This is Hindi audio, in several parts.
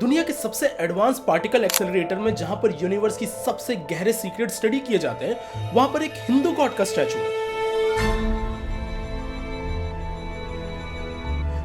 दुनिया के सबसे एडवांस पार्टिकल एक्सेलरेटर में जहां पर यूनिवर्स की सबसे गहरे सीक्रेट स्टडी किए जाते हैं, वहां पर एक हिंदू गॉड का स्टैचू है।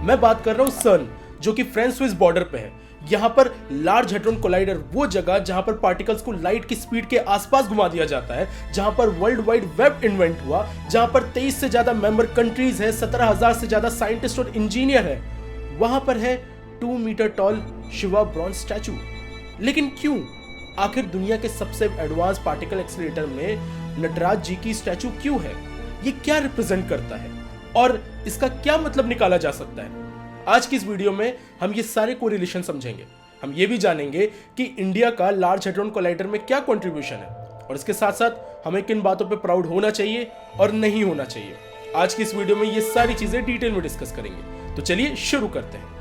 मैं बात कर रहा हूं सन, जो कि फ्रांस स्विस बॉर्डर पे है। यहां पर लार्ज हेड्रोन कोलाइडर, वो जगह जहां पर पार्टिकल्स को लाइट की स्पीड के आसपास घुमा दिया जाता है, जहां पर वर्ल्ड वाइड वेब इन्वेंट हुआ, जहां पर 23 से ज्यादा मेंबर कंट्रीज है, 17,000 से ज्यादा साइंटिस्ट और इंजीनियर है, वहां पर है 2 meter tall Shiva bronze statue. लेकिन क्यों? आखिर दुनिया के सबसे एडवांस पार्टिकल एक्सेलरेटर में नटराज जी की स्टैचू क्यों है? ये क्या रिप्रेजेंट करता है और इसका क्या मतलब निकाला जा सकता है? आज की इस वीडियो में हम ये सारे कोरिलेशन समझेंगे। हम ये भी जानेंगे कि इंडिया का लार्ज हेड्रोन कोलाइडर में क्या कंट्रीब्यूशन है और इसके साथ साथ हमें किन बातों पे प्राउड होना चाहिए और नहीं होना चाहिए। आज की इस वीडियो में ये सारी चीजें डिटेल में डिस्कस करेंगे। तो चलिए शुरू करते हैं।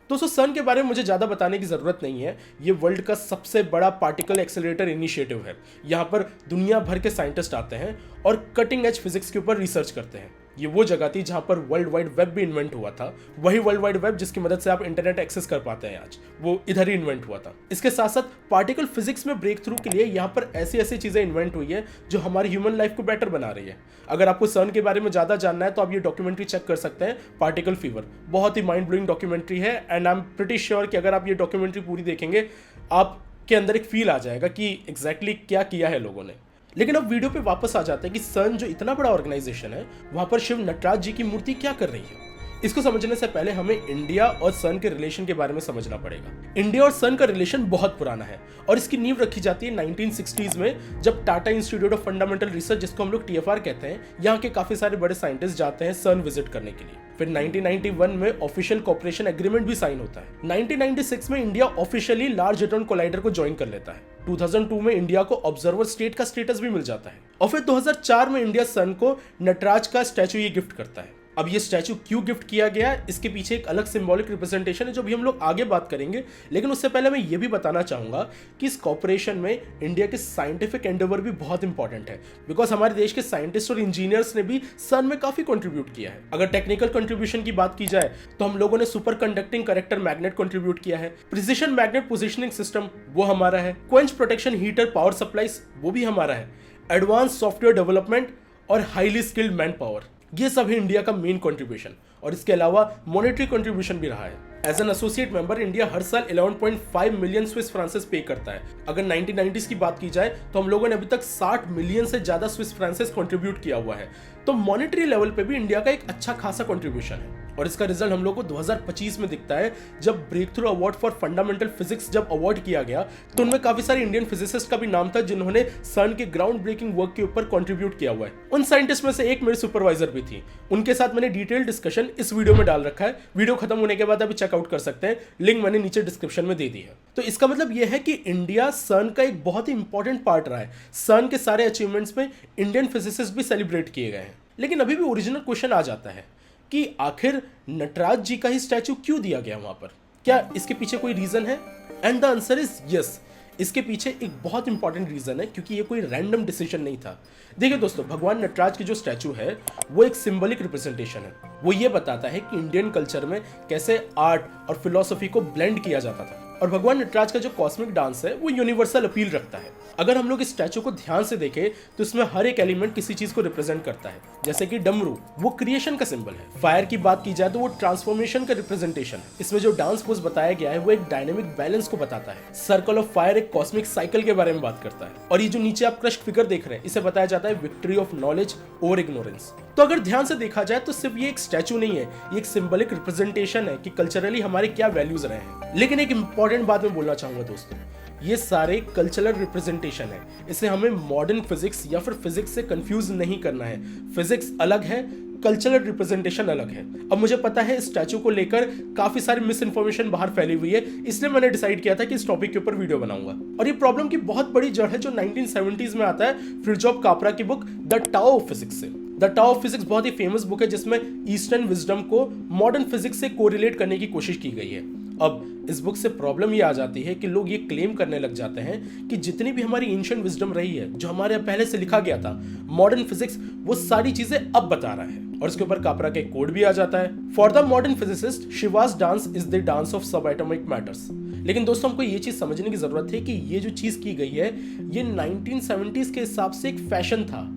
दोस्तों, सन के बारे में मुझे ज़्यादा बताने की ज़रूरत नहीं है। ये वर्ल्ड का सबसे बड़ा पार्टिकल एक्सेलरेटर इनिशिएटिव है। यहाँ पर दुनिया भर के साइंटिस्ट आते हैं और कटिंग एज फिजिक्स के ऊपर रिसर्च करते हैं। ये वो जगह थी जहाँ पर वर्ल्ड वाइड वेब भी इन्वेंट हुआ था। वही वर्ल्ड वाइड वेब जिसकी मदद से आप इंटरनेट एक्सेस कर पाते हैं आज, वो इधर ही इन्वेंट हुआ था। इसके साथ साथ पार्टिकल फिजिक्स में ब्रेक थ्रू के लिए यहाँ पर ऐसी ऐसी चीज़ें इन्वेंट हुई है जो हमारी ह्यूमन लाइफ को बेटर बना रही है। अगर आपको सन के बारे में ज़्यादा जानना है तो आप ये डॉक्यूमेंट्री चेक कर सकते हैं, पार्टिकल फीवर। बहुत ही माइंड ब्लोइंग डॉक्यूमेंट्री है and I am pretty sure कि अगर आप ये डॉक्यूमेंट्री पूरी देखेंगे, आपके अंदर एक फील आ जाएगा कि एग्जैक्टली क्या किया है लोगों ने। लेकिन अब वीडियो पे वापस आ जाते हैं कि सन जो इतना बड़ा ऑर्गेनाइजेशन है, वहां पर शिव नटराज जी की मूर्ति क्या कर रही है। इसको समझने से पहले हमें इंडिया और सन के रिलेशन के बारे में समझना पड़ेगा। इंडिया और सन का रिलेशन बहुत पुराना है और इसकी नींव रखी जाती है 1960s में, जब Tata institute of fundamental research, जिसको हम लोग TFR कहते हैं, यहाँ के काफी सारे बड़े साइंटिस्ट जाते हैं सन विजिट करने के लिए। फिर 1991 में ऑफिशियल कॉपरेशन एग्रीमेंट भी साइन होता है। 1996 में India officially large hadron collider को ज्वाइन कर लेता है। 2002 में इंडिया को ऑब्जर्वर स्टेट का स्टेटस भी मिल जाता है और फिर 2004 में इंडिया सन को नटराज का स्टैचू ये गिफ्ट करता है। अब ये स्टैचू क्यों गिफ्ट किया गया है, इसके पीछे एक अलग सिंबॉलिक रिप्रेजेंटेशन है जो भी हम लोग आगे बात करेंगे। लेकिन उससे पहले मैं ये भी बताना चाहूंगा कि इस कॉपरेशन में इंडिया के साइंटिफिक एंडेवर भी बहुत इंपॉर्टेंट है, बिकॉज हमारे देश के साइंटिस्ट और इंजीनियर्स ने भी सन में काफी कंट्रीब्यूट किया है। अगर टेक्निकल कंट्रीब्यूशन की बात की जाए तो हम लोगों ने super conducting character magnet contribute किया है, प्रिसिशन मैग्नेट पोजिशनिंग सिस्टम वो हमारा है, quench protection heater power supplies वो भी हमारा है, एडवांस सॉफ्टवेयर डेवलपमेंट और हाईली स्किल्ड मैन पावर, ये सब है इंडिया का मेन कंट्रीब्यूशन। और इसके अलावा मॉनेटरी कंट्रीब्यूशन भी रहा है। As an associate member India हर साल 11.5 मिलियन स्विस फ्रांसेस पे करता है। अगर 1990s की बात की जाए तो हम लोगों ने अभी तक 60 मिलियन से ज्यादा स्विस फ्रांसेस कंट्रीब्यूट किया हुआ है। तो मॉनेटरी लेवल पे भी इंडिया का एक अच्छा खासा कंट्रीब्यूशन है और इसका रिजल्ट हम लोग को 2025 में दिखता है, जब breakthrough award for fundamental physics जब अवार्ड किया गया तो उनमें काफी सारे इंडियन फिजिसिस्ट का भी नाम था जिन्होंने सन के ग्राउंड ब्रेकिंग वर्क के ऊपर कंट्रीब्यूट किया हुआ है। उन साइंटिस्ट में से एक मेरे सुपरवाइजर भी थी। उनके साथ मैंने डिटेल डिस्कशन इस वीडियो में डाल रखा है। वीडियो खत्म होने के बाद अभी चेकआउट कर सकते हैं, लिंक मैंने नीचे डिस्क्रिप्शन में दे दी है। तो इसका मतलब यह है कि इंडिया सन का एक बहुत ही इंपॉर्टेंट पार्ट रहा है। सन के सारे अचीवमेंट्स में इंडियन फिजिसिस्ट भी सेलिब्रेट किए गए हैं। लेकिन अभी भी ओरिजिनल क्वेश्चन आ जाता है कि आखिर नटराज जी का ही स्टैचू क्यों दिया गया वहां पर? क्या इसके पीछे कोई रीजन है? And the answer is yes. इसके पीछे एक बहुत इंपॉर्टेंट रीजन है, क्योंकि ये कोई रैंडम डिसीजन नहीं था। देखिए दोस्तों, भगवान नटराज की जो स्टैचू है वो एक सिंबलिक रिप्रेजेंटेशन है। वो ये बताता है कि इंडियन कल्चर में कैसे आर्ट और फिलॉसफी को ब्लेंड किया जाता था। और भगवान नटराज का जो कॉस्मिक डांस है वो यूनिवर्सल अपील रखता है। अगर हम लोग इस स्टैचू को ध्यान से देखें तो इसमें हर एक एलिमेंट किसी चीज को रिप्रेजेंट करता है। जैसे कि डमरू, वो क्रिएशन का सिंबल है। फायर की बात की जाए तो वो ट्रांसफॉर्मेशन का रिप्रेजेंटेशन है। इसमें जो डांस पोज बताया गया है वो एक डायनेमिक बैलेंस को बताता है। सर्कल ऑफ फायर एक कॉस्मिक साइकिल के बारे में बात करता है। और ये जो नीचे आप क्रश्ड फिगर देख रहे हैं, इसे बताया जाता है victory of knowledge over ignorance. तो अगर ध्यान से देखा जाए तो सिर्फ ये एक स्टैचू नहीं है, ये एक सिंबलिक रिप्रेजेंटेशन है कि कल्चरली हमारे क्या वैल्यूज रहे हैं। लेकिन एक इंपॉर्टेंट बात मैं बोलना चाहूंगा दोस्तों, ये सारे कल्चरल रिप्रेजेंटेशन है। इसे हमें मॉडर्न फिजिक्स या फिर फिजिक्स से कंफ्यूज नहीं करना है। फिजिक्स अलग है, कल्चरल रिप्रेजेंटेशन अलग है। अब मुझे पता है इस स्टैचू को लेकर काफी सारी मिस इन्फॉर्मेशन बाहर फैली हुई है, इसलिए मैंने डिसाइड किया था कि इस टॉपिक के ऊपर वीडियो बनाऊंगा। और ये प्रॉब्लम की बहुत बड़ी जड़ है जो 1970s में आता है फ्रिट्जॉफ कापरा की book the tau of physics से। द टाओ ऑफ फिजिक्स बहुत ही फेमस बुक है जिसमें ईस्टर्न विजडम को मॉडर्न फिजिक्स से कोरिलेट करने की कोशिश की गई है। अब इस बुक से प्रॉब्लम ये आ जाती है कि लोग ये क्लेम करने लग जाते हैं कि जितनी भी हमारी एंशिएंट विजडम रही है, जो हमारे यहाँ पहले से लिखा गया था, मॉडर्न फिजिक्स वो सारी चीजें अब बता रहा है। और इसके ऊपर कापरा का एक कोड भी आ जाता है, for the modern physicist Shivas dance is the dance of सब एटॉमिक मैटर्स। लेकिन दोस्तों हमको ये चीज समझने की जरूरत है कि ये जो चीज की गई है ये 1970s के हिसाब से एक फैशन था,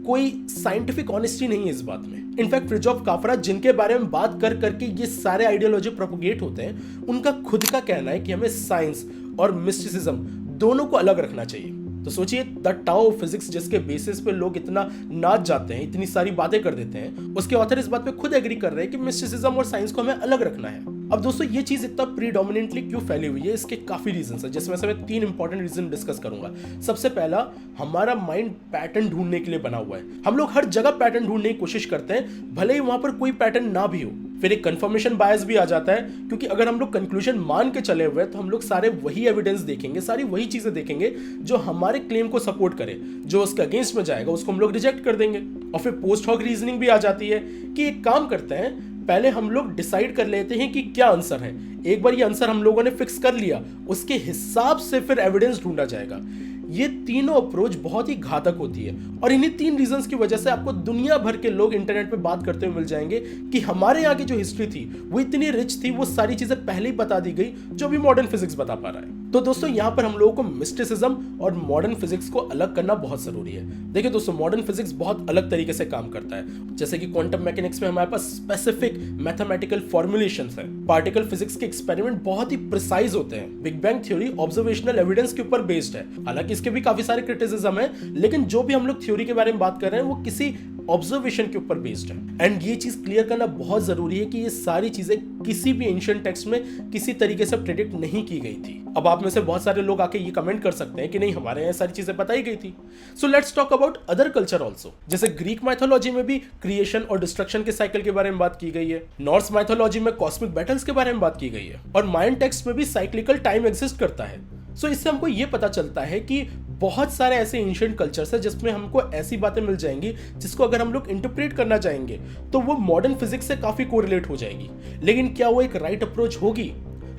कोई साइंटिफिक ऑनेस्टी नहीं है इस बात में। इनफैक्ट फ्रिजॉफ काफरा जिनके बारे में बात कर करके ये सारे आइडियोलॉजी प्रोपोगेट होते हैं, उनका खुद का कहना है कि हमें साइंस और मिस्टिसिज्म दोनों को अलग रखना चाहिए। तो सोचिए द टाओ ऑफ फिजिक्स जिसके बेसिस पे लोग इतना नाच जाते हैं, इतनी सारी बातें कर देते हैं, उसके ऑथर इस बात पे खुद एग्री कर रहे हैं कि मिस्टिसिज्म और साइंस को हमें अलग रखना है। अब दोस्तों ये चीज इतना प्रीडोमिनेंटली क्यों फैली हुई है, इसके काफी रीजंस है, जिसमें से मैं 3 इंपॉर्टेंट रीजन डिस्कस करूंगा। सबसे पहला, हमारा माइंड पैटर्न ढूंढने के लिए बना हुआ है। हम लोग हर जगह पैटर्न ढूंढने की कोशिश करते हैं, भले ही वहां पर कोई पैटर्न ना भी हो। फिर एक कंफर्मेशन बायस भी आ जाता है, क्योंकि अगर हम लोग कंक्लूजन मान के चले हुए तो हम लोग सारे वही एविडेंस देखेंगे, सारी वही चीजें देखेंगे जो हमारे क्लेम को सपोर्ट करे। जो उसके अगेंस्ट में जाएगा उसको हम लोग रिजेक्ट कर देंगे। और फिर पोस्ट हॉक रीजनिंग भी आ जाती है कि एक काम करते हैं, पहले हम लोग डिसाइड कर लेते हैं कि क्या आंसर है। एक बार ये आंसर हम लोगों ने फिक्स कर लिया, उसके हिसाब से फिर एविडेंस ढूंढा जाएगा। ये तीनों अप्रोच बहुत ही घातक होती है, और इन्हीं 3 रीजंस की वजह से आपको दुनिया भर के लोग इंटरनेट पे बात करते हुए मिल जाएंगे कि हमारे यहाँ की जो हिस्ट्री थी वो इतनी रिच थी, वो सारी चीजें पहले ही बता दी गई जो भी मॉडर्न फिजिक्स बता पा रहा है। तो दोस्तों यहाँ पर हम लोगों को मिस्टिसिज्म और मॉडर्न फिजिक्स को अलग करना बहुत जरूरी है। देखिए दोस्तों, मॉडर्न फिजिक्स बहुत अलग तरीके से काम करता है। जैसे कि क्वांटम मैकेनिक्स में हमारे पास स्पेसिफिक मैथमेटिकल फॉर्मुलेशंस है। पार्टिकल फिजिक्स के एक्सपेरिमेंट बहुत ही प्रिसाइज होते हैं। Big bang theory observational evidence के ऊपर बेस्ड है। हालांकि इसके भी काफी सारे क्रिटिसिज्म है, लेकिन जो भी हम लोग थ्योरी के बारे में बात कर रहे हैं वो किसी ऑब्जर्वेशन के ऊपर बेस्ड है। एंड ये चीज क्लियर करना बहुत जरूरी है कि ये सारी चीजें किसी भी एंशिएंट टेक्स्ट में किसी तरीके से प्रेडिक्ट नहीं की गई थी। अब आप में से बहुत सारे लोग आके ये कमेंट कर सकते हैं कि नहीं, हमारे यहाँ सारी चीजें बताई गई थी। So let's talk about other culture also. जैसे ग्रीक माइथोलॉजी में भी क्रिएशन और डिस्ट्रक्शन के साइकिल के बारे में बात की गई है। नॉर्स माइथोलॉजी में कॉस्मिक बैटल्स के बारे में बात की गई है। और मायन टेक्स्ट में भी साइक्लिकल टाइम एग्जिस्ट करता है। सो इससे हमको ये पता चलता है कि बहुत सारे ऐसे एंशिएंट कल्चर्स है जिसमें हमको ऐसी बातें मिल जाएंगी जिसको अगर हम लोग इंटरप्रेट करना चाहेंगे तो वो मॉडर्न फिजिक्स से काफी कोरिलेट हो जाएगी। लेकिन क्या वो एक राइट अप्रोच होगी?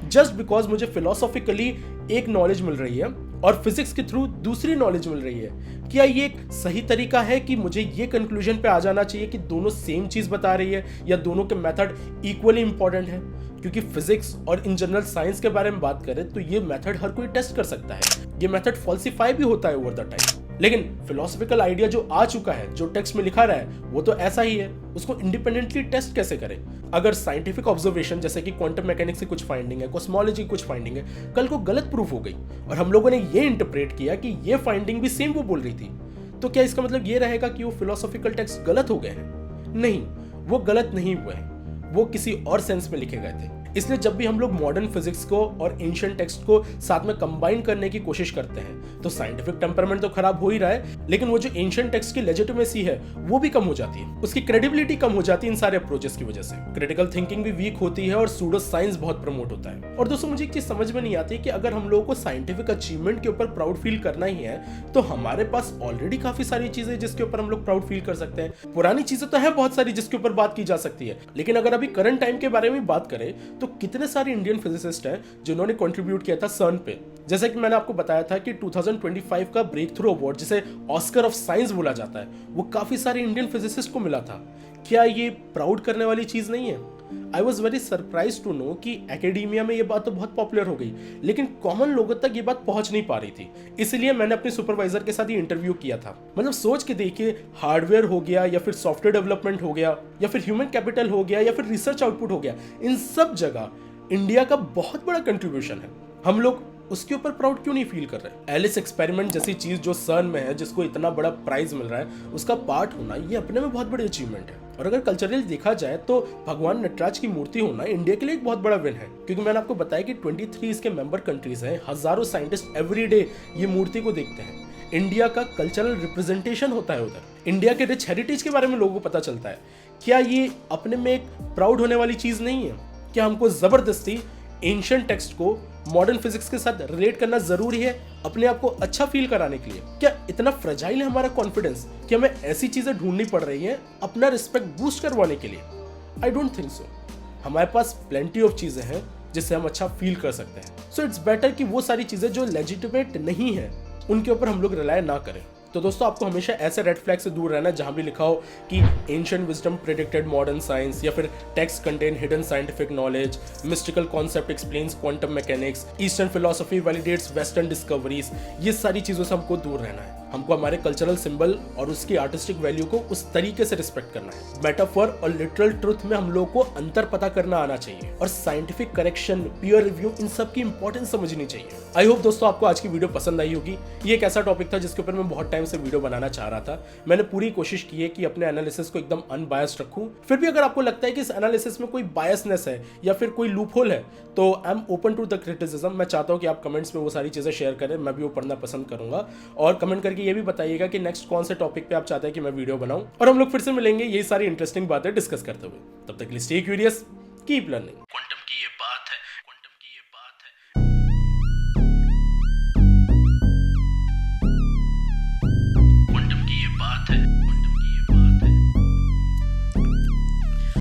जस्ट बिकॉज मुझे फिलोसॉफिकली एक नॉलेज मिल रही है और फिजिक्स के थ्रू दूसरी नॉलेज मिल रही है, क्या ये एक सही तरीका है कि मुझे ये कंक्लूजन पे आ जाना चाहिए कि दोनों सेम चीज बता रही है या दोनों के मेथड इक्वली इंपॉर्टेंट है? क्योंकि फिजिक्स और इन जनरल साइंस के बारे में बात करें तो ये मेथड हर कोई टेस्ट कर सकता है। ये मेथड फॉल्सिफाई भी होता है ओवर द टाइम। लेकिन फिलोसॉफिकल आइडिया जो आ चुका है, जो टेक्स्ट में लिखा रहा है, वो तो ऐसा ही है। उसको इंडिपेंडेंटली टेस्ट कैसे करें? अगर साइंटिफिक ऑब्जर्वेशन जैसे कि क्वांटम मैकेनिक्स की कुछ फाइंडिंग है, कॉस्मोलॉजी की कुछ फाइंडिंग है, कल को गलत प्रूफ हो गई और हम लोगों ने ये इंटरप्रेट किया कि ये फाइंडिंग भी सेम वो बोल रही थी, तो क्या इसका मतलब ये रहेगा कि वो फिलोसॉफिकल टेक्स्ट गलत हो गए हैं? नहीं, वो गलत नहीं हुए हैं, वो किसी और सेंस में लिखे गए थे। इसलिए जब भी हम लोग मॉडर्न फिजिक्स को और एंशिएंट टेक्स्ट को साथ में कंबाइन करने की कोशिश करते हैं तो साइंटिफिक टेम्परामेंट तो खराब हो ही रहा है, लेकिन वो जो एंशिएंट टेक्स्ट की लेजिटिमेसी है वो भी कम हो जाती है, उसकी क्रेडिबिलिटी कम हो जाती है इन सारे अप्रोचेस की वजह से। क्रिटिकल थिंकिंग भी वीक होती है और सूडो साइंस बहुत प्रमोट होता है। और दोस्तों मुझे एक चीज समझ में नहीं आती कि अगर हम लोगों को साइंटिफिक अचीवमेंट के ऊपर प्राउड फील करना ही है तो हमारे पास ऑलरेडी काफी सारी चीजें जिसके ऊपर हम लोग प्राउड फील कर सकते हैं। पुरानी चीजें तो है बहुत सारी जिसके ऊपर बात की जा सकती है, लेकिन अगर अभी करंट टाइम के बारे में बात करें तो कितने सारे इंडियन फिजिसिस्ट हैं जिन्होंने कंट्रीब्यूट किया था सर्न पे। जैसे कि मैंने आपको बताया था कि 2025 का ब्रेक थ्रू अवार्ड, जिसे ऑस्कर ऑफ साइंस बोला जाता है, वो काफी सारे इंडियन फिजिसिस्ट को मिला था। क्या ये प्राउड करने वाली चीज नहीं है? I was very surprise to know कि एकेडमिया में ये बात तो बहुत पॉपुलर हो गई, लेकिन कॉमन लोगों तक ये बात पहुंच नहीं पा रही थी। इसलिए मैंने अपने सुपरवाइजर के साथ ये इंटरव्यू किया था। मतलब सोच के देखिए, हार्डवेयर हो गया या फिर सॉफ्टवेयर डेवलपमेंट हो गया या फिर ह्यूमन कैपिटल हो गया या फिर रिसर्च आउटपुट हो गया, इन सब जगह इंडिया का बहुत बड़ा कंट्रीब्यूशन है। हम लोग उसके ऊपर प्राउड क्यों नहीं फील कर रहे? एलिस एक्सपेरिमेंट जैसी चीज जो सर्न में है, जिसको इतना बड़ा प्राइज मिल रहा है, उसका पार्ट होना ये अपने में बहुत बड़ी अचीवमेंट है। और अगर कल्चरली देखा जाए तो भगवान नटराज की मूर्ति होना इंडिया के लिए एक बहुत बड़ा विन है, क्योंकि मैंने आपको बताया कि 23 इसके मेंबर कंट्रीज हैं। हजारों साइंटिस्ट एवरीडे ये मूर्ति को देखते हैं। इंडिया का कल्चरल रिप्रेजेंटेशन होता है उधर। इंडिया के रिच हेरिटेज के बारे में लोगों को पता चलता है। क्या ये अपने में एक प्राउड होने वाली चीज नहीं है? क्या हमको जबरदस्ती एंशिएंट टेक्स्ट को मॉडर्न फिजिक्स के साथ रिलेट करना जरूरी है अपने आप को अच्छा फील कराने के लिए? क्या इतना फ्रेजाइल है हमारा कॉन्फिडेंस कि हमें ऐसी चीजें ढूंढनी पड़ रही हैं अपना रिस्पेक्ट बूस्ट करवाने के लिए? I don't think so. हमारे पास प्लेंटी ऑफ चीजें हैं जिससे हम अच्छा फील कर सकते हैं। सो इट्स बेटर कि वो सारी चीज़ें जो लेजिटिमेट नहीं है उनके ऊपर हम लोग रिलाय ना करें। तो दोस्तों आपको हमेशा ऐसे रेड फ्लैग से दूर रहना है जहां भी लिखा हो कि ancient wisdom predicted modern science, या फिर text contain hidden scientific knowledge, mystical concept explains quantum mechanics, eastern philosophy validates western discoveries. ये सारी चीज़ों से हमको दूर रहना है। हमको हमारे कल्चरल सिंबल और उसकी आर्टिस्टिक वैल्यू को उस तरीके से रिस्पेक्ट करना है। मेटाफर और लिटरल ट्रुथ में हम लोगों को अंतर पता करना आना चाहिए, और साइंटिफिक करेक्शन, पीयर रिव्यू, इन सब की इंपॉर्टेंस समझनी चाहिए। आई होप दोस्तों आपको आज की वीडियो पसंद आई होगी। ये एक ऐसा टॉपिक था जिसके ऊपर मैं बहुत टाइम से वीडियो बनाना चाह रहा था। मैंने पूरी कोशिश की है कि अपने एनालिसिस को एकदम अनबायस्ड रखूं। फिर भी अगर आपको लगता है कि इस एनालिसिस में कोई बायसनेस है या फिर कोई लूप होल है, तो I am open to the criticism. मैं चाहता हूं कि आप कमेंट्स में वो सारी चीज़ें शेयर करें, मैं भी वो पढ़ना पसंद करूंगा। और कमेंट करके ये भी बताइएगा कि नेक्स्ट कौन से टॉपिक पे आप चाहते हैं कि मैं वीडियो बनाऊं, और हम लोग फिर से मिलेंगे यही सारी इंटरेस्टिंग बातें डिस्कस करते हुए। तब तक के लिए स्टे क्यूरियस, कीप लर्निंग।